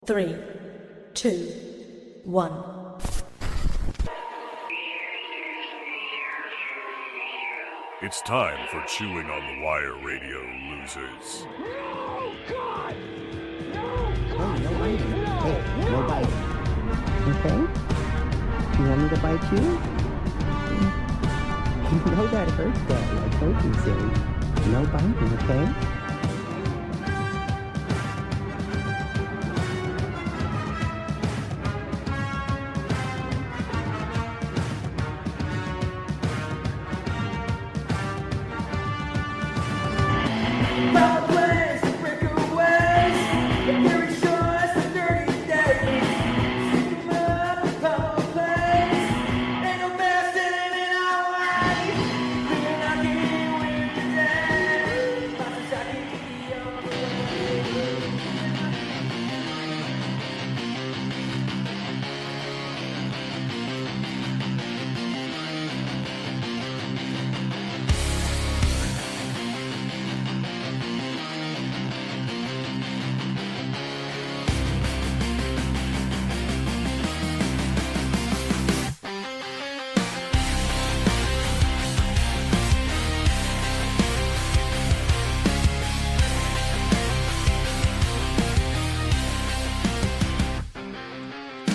3, 2, 1. It's time for Chewing on the Wire Radio, losers. No, God! No, Hey, God! no biting. No, Hey, no no. biting. Okay? You want me to bite you? You know that hurts, Daddy. I told you, silly. No biting, okay?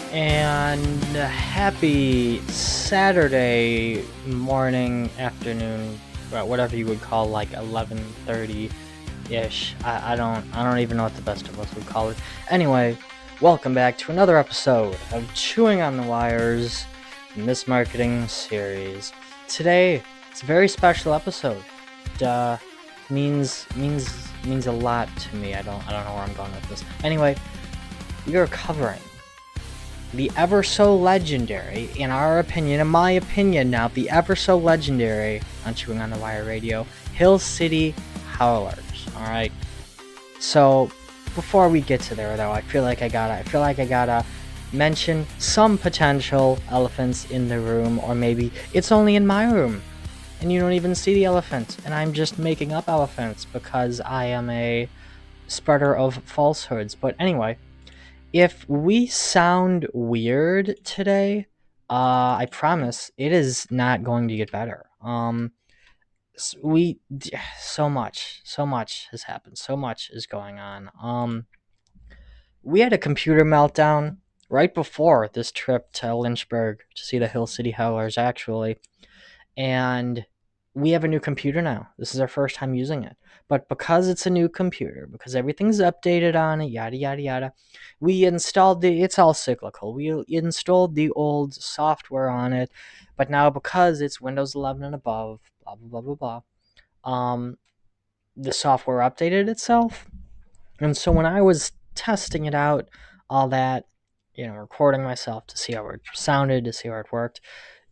And happy Saturday morning, afternoon, whatever you would call like 11:30-ish. I don't even know what the best of us would call it. Anyway, welcome back to another episode of Chewing on the Wires Mismarketing series. Today it's a very special episode. Means a lot to me. I don't know where I'm going with this. Anyway, we are covering the ever so legendary, in my opinion now, the ever so legendary, on Chewing on the Wire Radio, Hill City Howlers. Alright. So before we get to there though, I feel like I gotta mention some potential elephants in the room, or maybe it's only in my room and you don't even see the elephant and I'm just making up elephants because I am a spreader of falsehoods. But anyway, if we sound weird today, I promise it is not going to get better. So much has happened. So much is going on. We had a computer meltdown right before this trip to Lynchburg to see the Hill City Howlers, actually. And we have a new computer now. This is our first time using it. But because it's a new computer, because everything's updated on it, yada, yada, yada, we installed it's all cyclical. We installed the old software on it, but now because it's Windows 11 and above, blah, blah, blah, blah, blah, the software updated itself. And so when I was testing it out, all that, recording myself to see how it sounded, to see how it worked,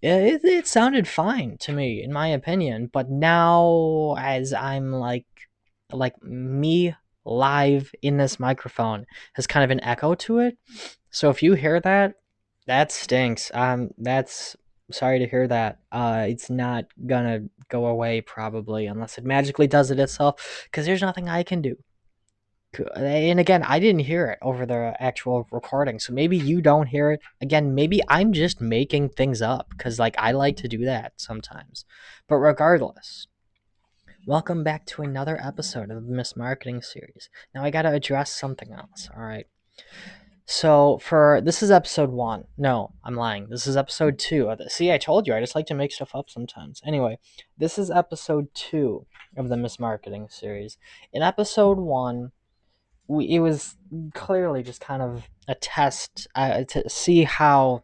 it sounded fine to me, in my opinion. But now, as I'm like me live in this microphone has kind of an echo to it. So if you hear that, that stinks. That's sorry to hear that. It's not gonna go away probably unless it magically does it itself, because there's nothing I can do. And again, I didn't hear it over the actual recording, so maybe you don't hear it. Again, maybe I'm just making things up, because I like to do that sometimes. But regardless, welcome back to another episode of the Mismarketing series. Now I gotta address something else, alright? So this is episode 1. No, I'm lying. This is episode 2. See, I told you, I just like to make stuff up sometimes. Anyway, this is episode 2 of the Mismarketing series. In episode 1, it was clearly just kind of a test to see how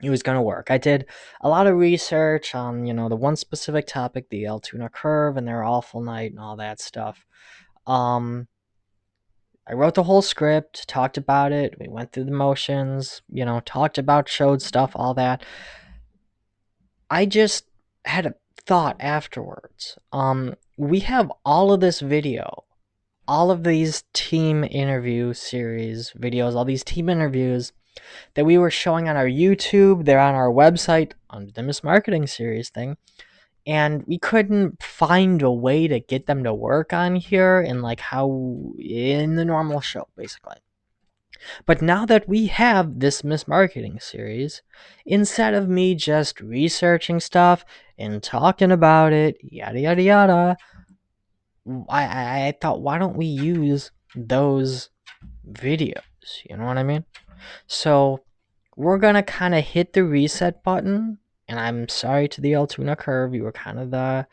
it was going to work. I did a lot of research on, the one specific topic, the Altoona curve and their awful night and all that stuff. I wrote the whole script, talked about it. We went through the motions, talked about, showed stuff, all that. I just had a thought afterwards. We have all of this video, all of these team interview series videos, all these team interviews that we were showing on our YouTube. They're on our website under the Mismarketing series thing. And we couldn't find a way to get them to work on here in in the normal show, basically. But now that we have this mismarketing series, instead of me just researching stuff and talking about it, yada yada yada, I thought, why don't we use those videos? You know what I mean? So we're gonna kind of hit the reset button. And I'm sorry to the Altoona Curve. You were kind of the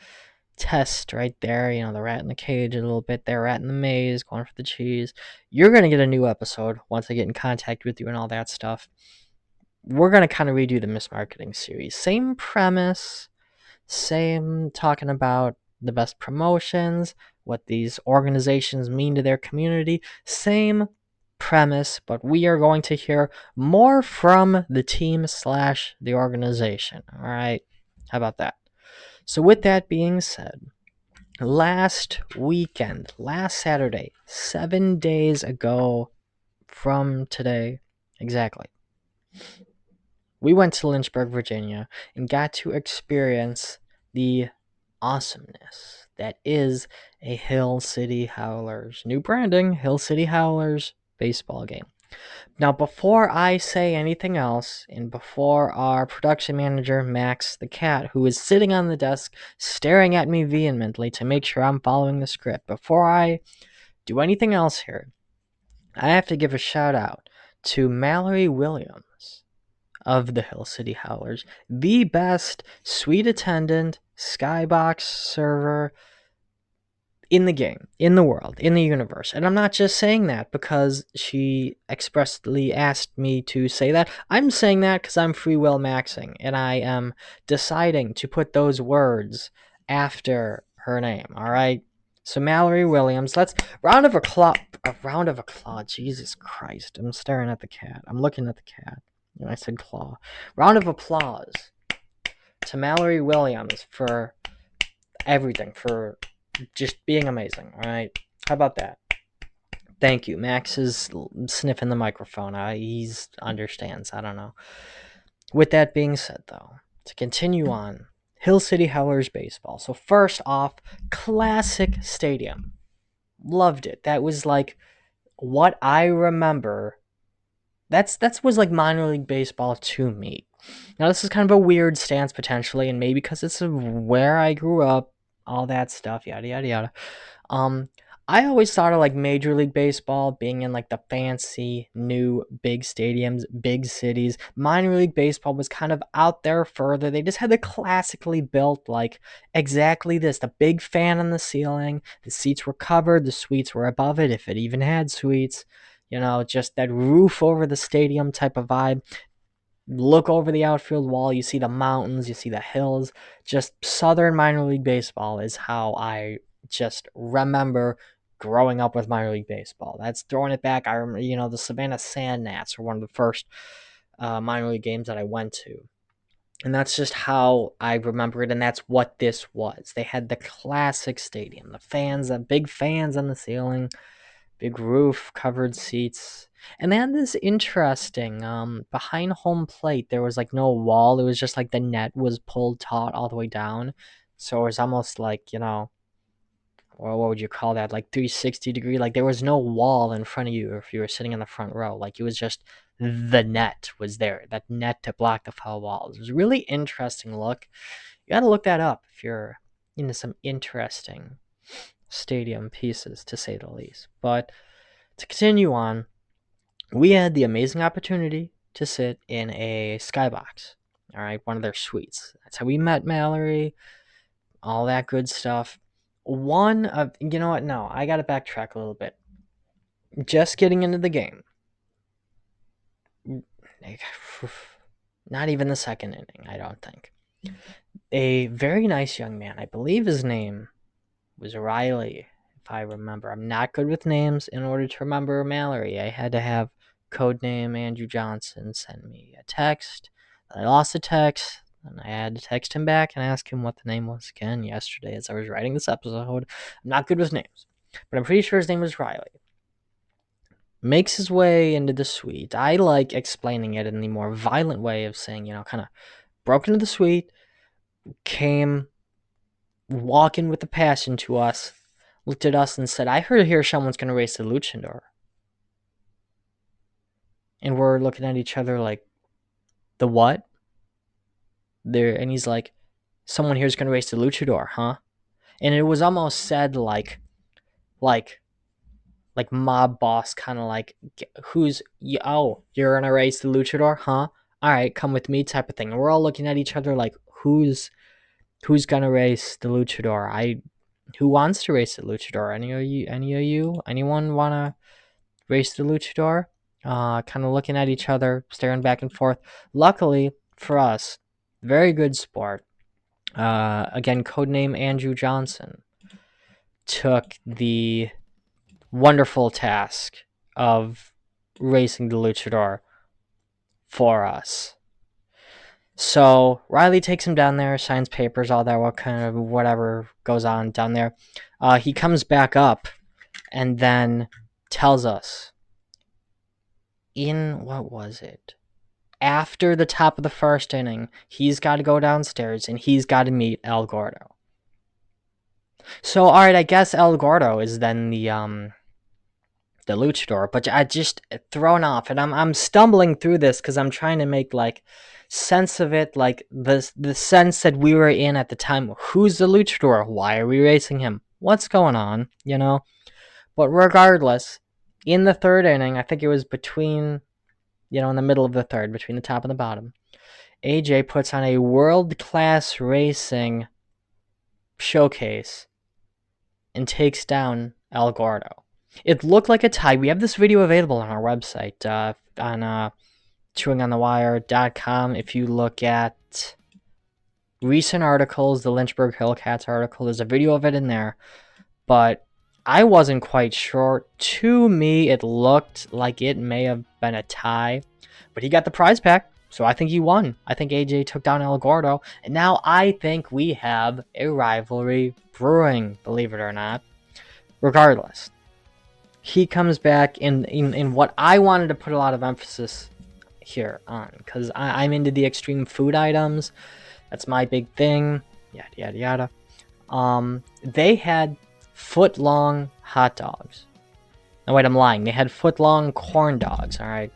test right there. You know, the rat in the cage a little bit there, rat in the maze, going for the cheese. You're going to get a new episode once I get in contact with you and all that stuff. We're going to kind of redo the mismarketing series. Same premise, same talking about the best promotions, what these organizations mean to their community. Same premise, but we are going to hear more from the team / the organization. All right. How about that? So with that being said, last weekend, last Saturday, 7 days ago from today, exactly, we went to Lynchburg, Virginia, and got to experience the awesomeness that is a Hill City Howlers, new branding, Hill City Howlers baseball game. Now, before I say anything else, and before our production manager, Max the cat, who is sitting on the desk staring at me vehemently to make sure I'm following the script, before I do anything else here, I have to give a shout out to Mallory Williams of the Hill City Howlers, the best suite attendant, skybox server in the game, in the world, in the universe. And I'm not just saying that because she expressly asked me to say that. I'm saying that because I'm free will maxing, and I am deciding to put those words after her name, all right? So Mallory Williams, let's round of applause. A round of applause. Jesus Christ. I'm staring at the cat. I'm looking at the cat. And I said claw. Round of applause to Mallory Williams for everything, for just being amazing, all right? How about that? Thank you. Max is sniffing the microphone. He understands. I don't know. With that being said, though, to continue on, Hill City Howlers baseball. So first off, classic stadium. Loved it. That was like what I remember. That was like minor league baseball to me. Now this is kind of a weird stance potentially, and maybe because it's where I grew up, all that stuff, yada yada yada. I always thought of like Major League Baseball being in like the fancy new big stadiums, big cities. Minor League Baseball was kind of out there further. They just had the classically built, like exactly this, the big fan on the ceiling. The seats were covered, the suites were above it, if it even had suites. You know, just that roof over the stadium type of vibe. Look over the outfield wall, you see the mountains, you see the hills. Just Southern minor league baseball is how I just remember growing up with minor league baseball. That's throwing it back. I remember, the Savannah Sand Gnats were one of the first minor league games that I went to. And that's just how I remember it, and that's what this was. They had the classic stadium, the fans, the big fans on the ceiling, big roof, covered seats. And they had this interesting, behind home plate, there was like no wall. It was just like the net was pulled taut all the way down. So it was almost like, or what would you call that? Like 360 degree. Like there was no wall in front of you if you were sitting in the front row. Like it was just the net was there. That net to block the foul walls. It was a really interesting look. You got to look that up if you're into some interesting stadium pieces, to say the least. But to continue on, we had the amazing opportunity to sit in a skybox, all right, one of their suites. That's how we met Mallory, all that good stuff. You know what? No, I got to backtrack a little bit. Just getting into the game. Not even the second inning, I don't think. A very nice young man, I believe his name was Riley, if I remember. I'm not good with names. In order to remember Mallory, I had to have codename Andrew Johnson send me a text. I lost the text, and I had to text him back and ask him what the name was again yesterday as I was writing this episode. I'm not good with names, but I'm pretty sure his name was Riley. Makes his way into the suite. I like explaining it in the more violent way of saying, kind of broke into the suite, came walking with a passion to us, looked at us and said, I heard here someone's going to race the Luchador. And we're looking at each other like, the what? And he's like, someone here's going to race the luchador, huh? And it was almost said like mob boss, kind of like, you're going to race the luchador, huh? All right, come with me type of thing. And we're all looking at each other like, who's going to race the luchador? Who wants to race the luchador? Any of you? Anyone want to race the luchador? Kind of looking at each other, staring back and forth. Luckily for us, very good sport. Again, codename Andrew Johnson took the wonderful task of racing the luchador for us. So Riley takes him down there, signs papers, all that, what kind of whatever goes on down there. He comes back up and then tells us what was it? After the top of the first inning, he's got to go downstairs and he's got to meet El Gordo. So, all right, I guess El Gordo is then the luchador, but I just thrown off, and I'm stumbling through this because I'm trying to make like sense of it, like the sense that we were in at the time. Who's the luchador? Why are we racing him? What's going on? But regardless, in the third inning, I think it was between, in the middle of the third, between the top and the bottom, AJ puts on a world-class racing showcase and takes down El Gordo. It looked like a tie. We have this video available on our website, on chewingonthewire.com. If you look at recent articles, the Lynchburg Hellcats article, there's a video of it in there. But I wasn't quite sure. To me, it looked like it may have been a tie. But he got the prize pack, so I think he won. I think AJ took down El Gordo. And now I think we have a rivalry brewing, believe it or not. Regardless, he comes back in what I wanted to put a lot of emphasis here on, because I'm into the extreme food items. That's my big thing. Yada, yada, yada. They had foot-long hot dogs. No, wait, I'm lying. They had foot-long corn dogs, all right?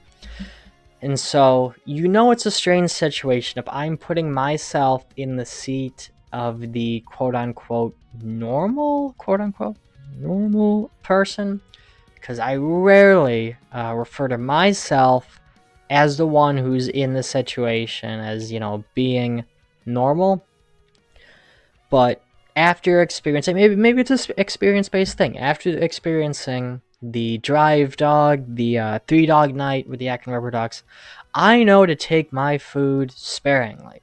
And so, it's a strange situation if I'm putting myself in the seat of the quote-unquote normal person, because I rarely refer to myself as the one who's in the situation as, being normal. But after experiencing, maybe it's an experience-based thing. After experiencing the drive dog, the 3-dog night with the Acton Rubber Ducks, I know to take my food sparingly.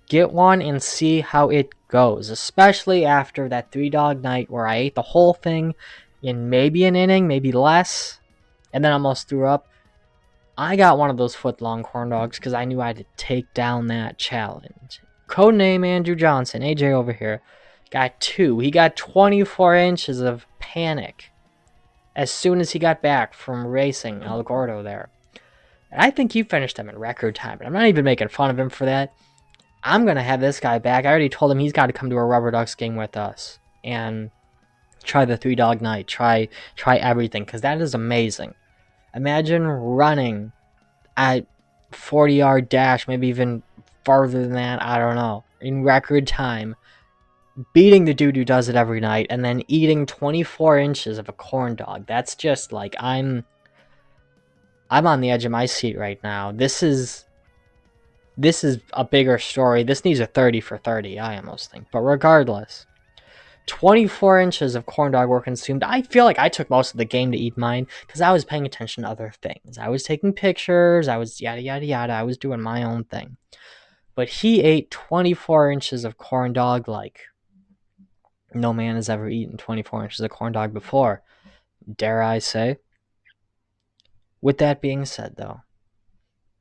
Get one and see how it goes, especially after that 3-dog night where I ate the whole thing in maybe an inning, maybe less, and then almost threw up. I got one of those foot-long corn dogs because I knew I had to take down that challenge. Codename Andrew Johnson, AJ over here, got 2. He got 24 inches of panic as soon as he got back from racing El Gordo there. And I think he finished him in record time. I'm not even making fun of him for that. I'm going to have this guy back. I already told him he's got to come to a Rubber Ducks game with us and try the 3-dog night. Try everything, because that is amazing. Imagine running at 40-yard dash, maybe even farther than that, I don't know, in record time, beating the dude who does it every night, and then eating 24 inches of a corn dog. That's just like, I'm on the edge of my seat right now. This is a bigger story. This needs a 30 for 30, I almost think. But regardless, 24 inches of corn dog were consumed. I feel like I took most of the game to eat mine because I was paying attention to other things. I was taking pictures. I was yada, yada, yada. I was doing my own thing. But he ate 24 inches of corn dog like no man has ever eaten 24 inches of corn dog before, dare I say. With that being said, though,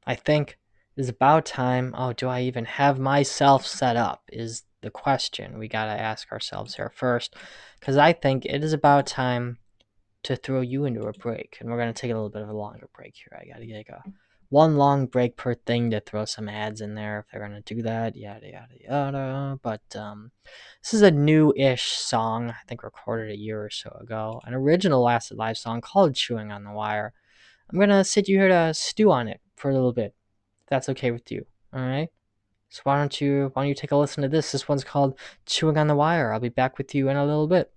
I think it is about time. Oh, do I even have myself set up is the question we got to ask ourselves here first, because I think it is about time to throw you into a break, and we're going to take a little bit of a longer break here. I got to take one long break per thing to throw some ads in there if they're going to do that, yada, yada, yada. But this is a new-ish song, I think recorded a year or so ago, an original Lasted Live song called Chewing on the Wire. I'm gonna sit you here to stew on it for a little bit, if that's okay with you. All right. So why don't you take a listen to this? This one's called Chewing on the Wire. I'll be back with you in a little bit.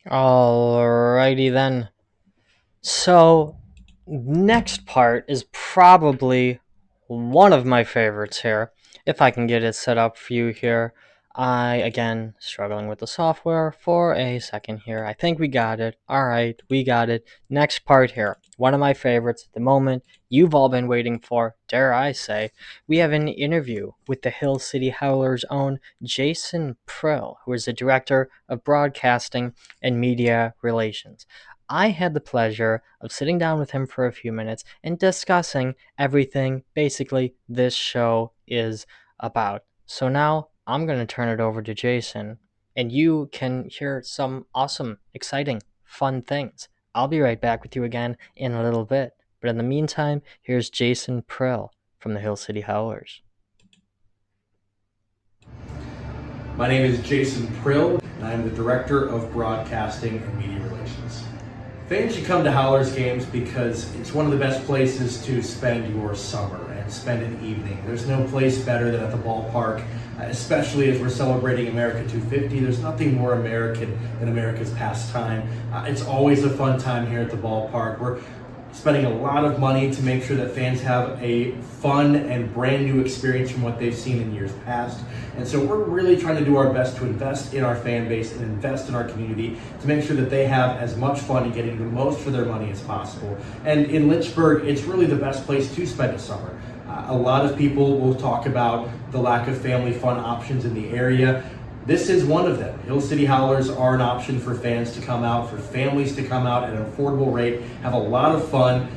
Alrighty then. So, next part is probably one of my favorites here. If I can get it set up for you here. Again, struggling with the software for a second here. I think we got it. Alright, we got it. Next part here. One of my favorites at the moment. You've all been waiting for, dare I say. We have an interview with the Hill City Howlers' own Jason Prill, who is the Director of Broadcasting and Media Relations. I had the pleasure of sitting down with him for a few minutes and discussing everything basically this show is about. So now I'm going to turn it over to Jason, and you can hear some awesome, exciting, fun things. I'll be right back with you again in a little bit. But in the meantime, here's Jason Prill from the Hill City Howlers. My name is Jason Prill, and I'm the Director of Broadcasting and Media Relations. Fans should come to Howlers games because it's one of the best places to spend your summer and spend an evening. There's no place better than at the ballpark, especially as we're celebrating America 250. There's nothing more American than America's pastime. It's always a fun time here at the ballpark. We're spending a lot of money to make sure that fans have a fun and brand new experience from what they've seen in years past. And so we're really trying to do our best to invest in our fan base and invest in our community to make sure that they have as much fun and getting the most for their money as possible. And in Lynchburg, it's really the best place to spend a summer. A lot of people will talk about the lack of family fun options in the area. This is one of them. Hill City Howlers are an option for fans to come out, for families to come out at an affordable rate, have a lot of fun.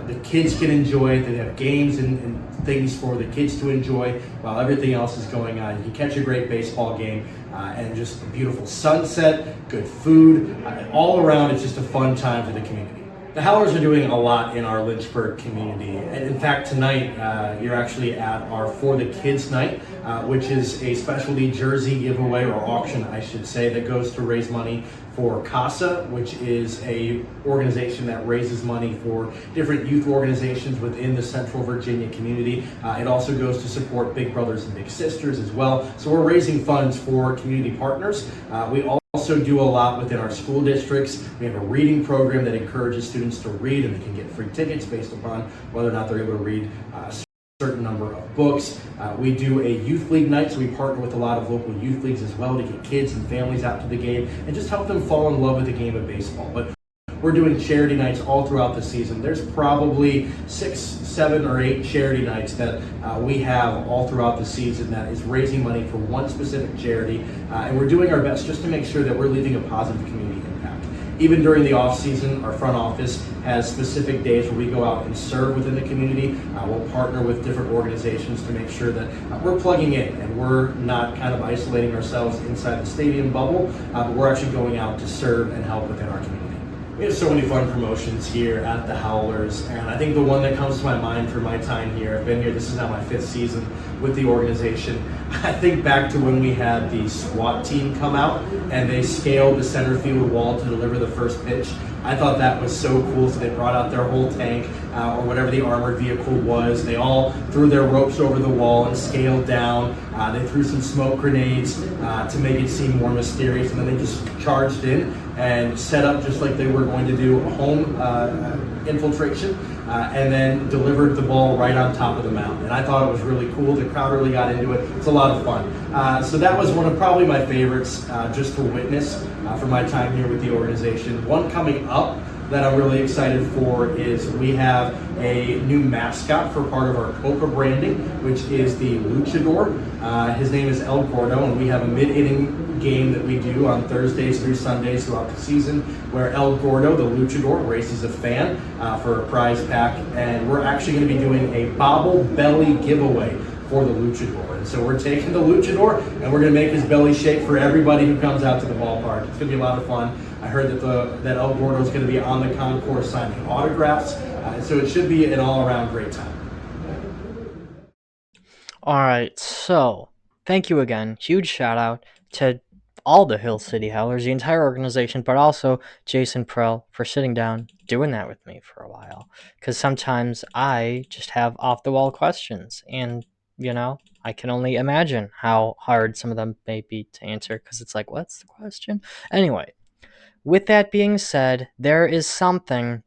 The kids can enjoy it. They have games and things for the kids to enjoy while everything else is going on. You can catch a great baseball game and just a beautiful sunset, good food. All around, it's just a fun time for the community. The Howlers are doing a lot in our Lynchburg community. And in fact, tonight, you're actually at our For the Kids night, which is a specialty jersey giveaway, or auction, I should say, that goes to raise money for CASA, which is a organization that raises money for different youth organizations within the Central Virginia community. It also goes to support Big Brothers and Big Sisters as well. So we're raising funds for community partners. We also do a lot within our school districts. We have a reading program that encourages students to read, and they can get free tickets based upon whether or not they're able to read a certain number of books. We do a youth league night, so we partner with a lot of local youth leagues as well to get kids and families out to the game and just help them fall in love with the game of baseball. But we're doing charity nights all throughout the season. There's probably 6, 7, or 8 charity nights that we have all throughout the season that is raising money for one specific charity. And we're doing our best just to make sure that we're leaving a positive community impact. Even during the off season, our front office has specific days where we go out and serve within the community. We'll partner with different organizations to make sure that we're plugging in and we're not kind of isolating ourselves inside the stadium bubble, but we're actually going out to serve and help within our community. We have so many fun promotions here at the Howlers, and I think the one that comes to my mind for my time here, I've been here, this is now my 5th season with the organization. I think back to when we had the SWAT team come out and they scaled the center field wall to deliver the first pitch. I thought that was so cool. So they brought out their whole tank or whatever the armored vehicle was. They all threw their ropes over the wall and scaled down. They threw some smoke grenades to make it seem more mysterious, and then they just charged in and set up just like they were going to do a home infiltration, and then delivered the ball right on top of the mound. And I thought it was really cool. The crowd really got into it. It's a lot of fun. So that was one of probably my favorites just to witness for my time here with the organization. One coming up that I'm really excited for is we have a new mascot for part of our Copa branding, which is the Luchador. His name is El Gordo, and we have a mid-inning game that we do on Thursdays through Sundays throughout the season where El Gordo, the Luchador, races a fan for a prize pack, and we're actually going to be doing a bobble belly giveaway for the Luchador. And so we're taking the Luchador and we're going to make his belly shake for everybody who comes out to the ballpark. It's going to be a lot of fun. I heard that El Gordo is going to be on the concourse signing autographs, and so it should be an all-around great time. All right, so thank you again. Huge shout out to all the Hill City Howlers, the entire organization, but also Jason Prill for sitting down, doing that with me for a while. Because sometimes I just have off-the-wall questions, and I can only imagine how hard some of them may be to answer, because it's like, what's the question? Anyway, with that being said, there is something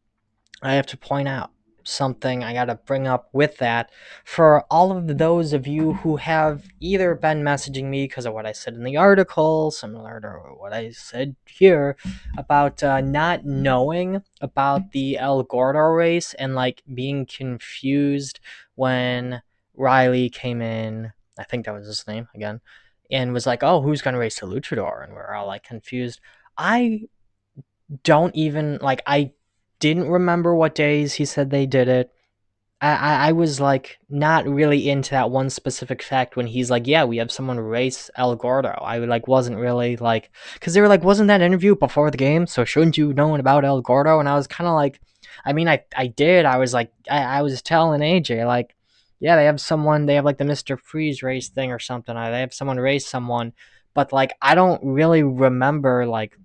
I have to point out. Something I gotta bring up with that for all of those of you who have either been messaging me because of what I said in the article, similar to what I said here, about not knowing about the El Gordo race and like being confused when Riley came in. I think that was his name again, and was like, "Oh, who's gonna race the Luchador?" And we're all like confused. I don't even like. I didn't remember what days he said they did it. I was like not really into that one specific fact when he's like, yeah, we have someone race El Gordo. I like wasn't really like, because they were like, wasn't that interview before the game? So shouldn't you know about El Gordo? And I was kind of like, I mean, I did. I was like, I was telling AJ like, yeah, they have someone. They have like the Mr. Freeze race thing or something. They have someone race someone, but like I don't really remember like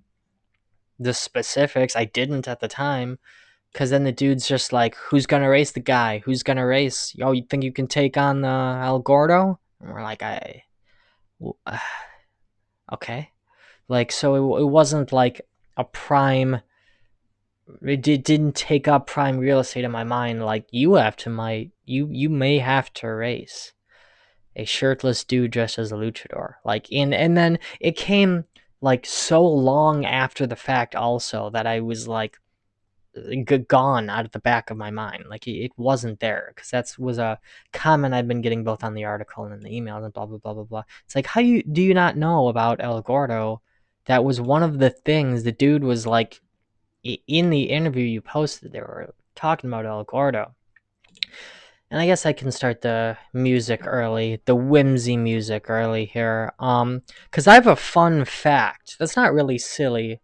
the specifics. I didn't at the time. Because then the dude's just like, who's going to race the guy? Who's going to race? Yo, you think you can take on El Gordo? And we're like, okay. Like, so it wasn't like a prime, it didn't take up prime real estate in my mind. Like, you may have to race a shirtless dude dressed as a luchador. Like, and then it came like so long after the fact also that I was like, gone out of the back of my mind. Like it wasn't there because that was a comment I've been getting both on the article and in the emails and blah blah blah blah blah. It's like, how do you not know about El Gordo? That was one of the things the dude was like in the interview you posted. They were talking about El Gordo. And I guess I can start the music early, the whimsy music early here. Because I have a fun fact that's not really silly.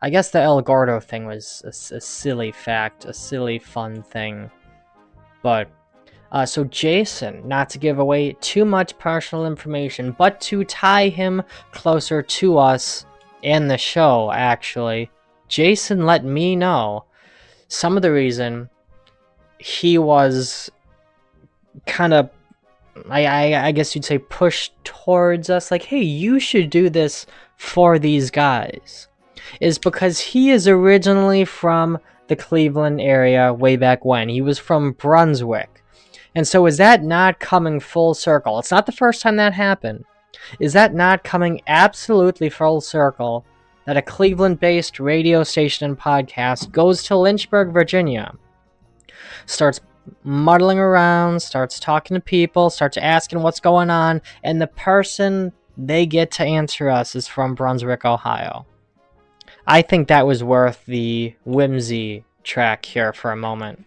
I guess the El Gordo thing was a silly fact, a silly fun thing. But, so Jason, not to give away too much personal information, but to tie him closer to us and the show, actually, Jason let me know some of the reason he was kind of, I guess you'd say, pushed towards us, like, hey, you should do this for these guys, is because he is originally from the Cleveland area way back when. He was from Brunswick. And so is that not coming full circle? It's not the first time that happened. Is that not coming absolutely full circle that a Cleveland-based radio station and podcast goes to Lynchburg, Virginia, starts muddling around, starts talking to people, starts asking what's going on, and the person they get to answer us is from Brunswick, Ohio? I think that was worth the whimsy track here for a moment.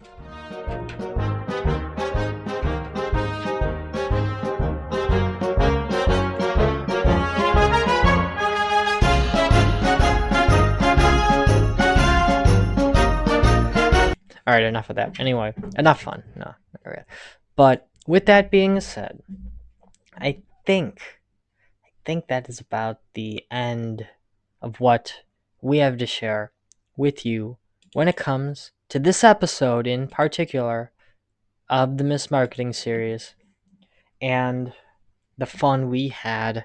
Alright, enough of that. Anyway, enough fun. No. But with that being said, I think that is about the end of what we have to share with you when it comes to this episode in particular of the Mismarketing series and the fun we had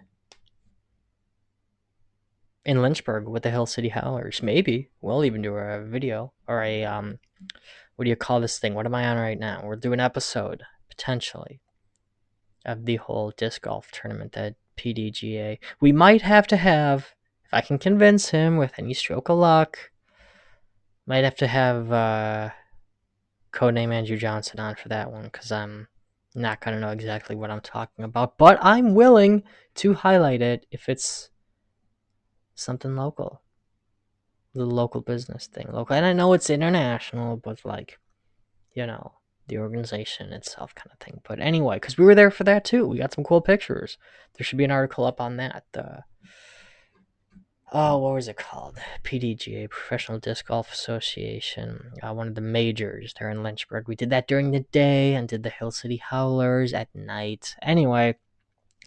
in Lynchburg with the Hill City Howlers. Maybe we'll even do a video or a what do you call this thing? What am I on right now? We'll do an episode potentially of the whole disc golf tournament at PDGA. We might have to have, if I can convince him with any stroke of luck, might have to have codename Andrew Johnson on for that one, because I'm not going to know exactly what I'm talking about, but I'm willing to highlight it if it's something local. The local business thing. Local, and I know it's international, but like, you know, the organization itself kind of thing. But anyway, because we were there for that too. We got some cool pictures. There should be an article up on that. What was it called? PDGA, Professional Disc Golf Association. One of the majors there in Lynchburg. We did that during the day and did the Hill City Howlers at night. Anyway,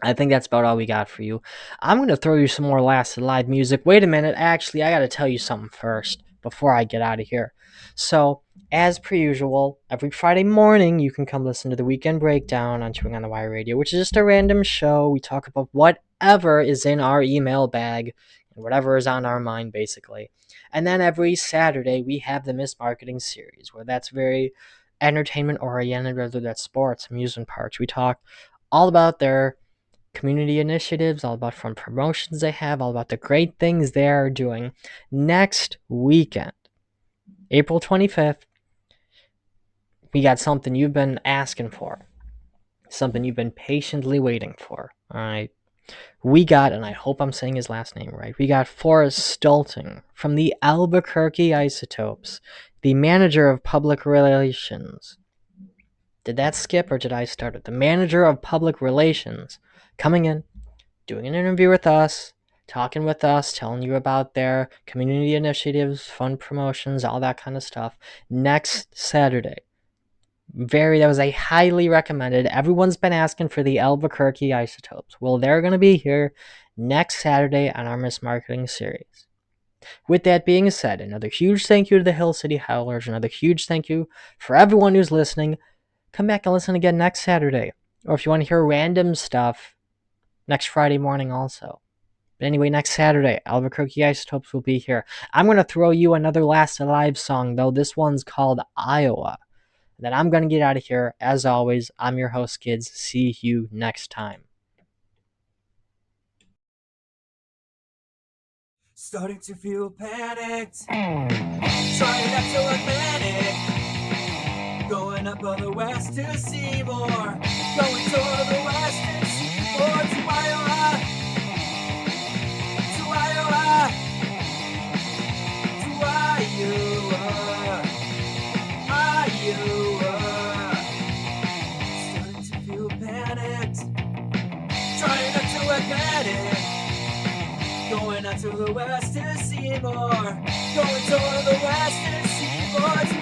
I think that's about all we got for you. I'm going to throw you some more Last Live music. Wait a minute. Actually, I got to tell you something first before I get out of here. So, as per usual, every Friday morning, you can come listen to the Weekend Breakdown on Chewing on the Wire Radio, which is just a random show. We talk about whatever is in our email bag and whatever is on our mind, basically. And then every Saturday, we have the Mismarketing series, where that's very entertainment-oriented, whether that's sports, amusement parks. We talk all about their community initiatives, all about fun promotions they have, all about the great things they are doing. Next weekend, April 25th, we got something you've been asking for, something you've been patiently waiting for. All right. We got, and I hope I'm saying his last name right, we got Forrest Stulting from the Albuquerque Isotopes, the manager of public relations. Did that skip or did I start it? The manager of public relations coming in, doing an interview with us, talking with us, telling you about their community initiatives, fun promotions, all that kind of stuff. Next Saturday. That was a highly recommended. Everyone's been asking for the Albuquerque Isotopes. Well, they're going to be here next Saturday on our Mismarketing series. With that being said, another huge thank you to the Hill City Howlers. Another huge thank you for everyone who's listening. Come back and listen again next Saturday. Or if you want to hear random stuff, next Friday morning also. But anyway, next Saturday, Albuquerque Isotopes will be here. I'm going to throw you another Last Alive song, though. This one's called Iowa. Then I'm going to get out of here. As always, I'm your host, SkiDz. See you next time. Starting to feel panicked. Trying not to admit it. Going up on the west to see more. Going toward the west to see more. To Iowa. To Iowa. To Iowa. Starting to feel panicked. Trying not to admit it. Going out to the west to see more. Going toward the west to see more.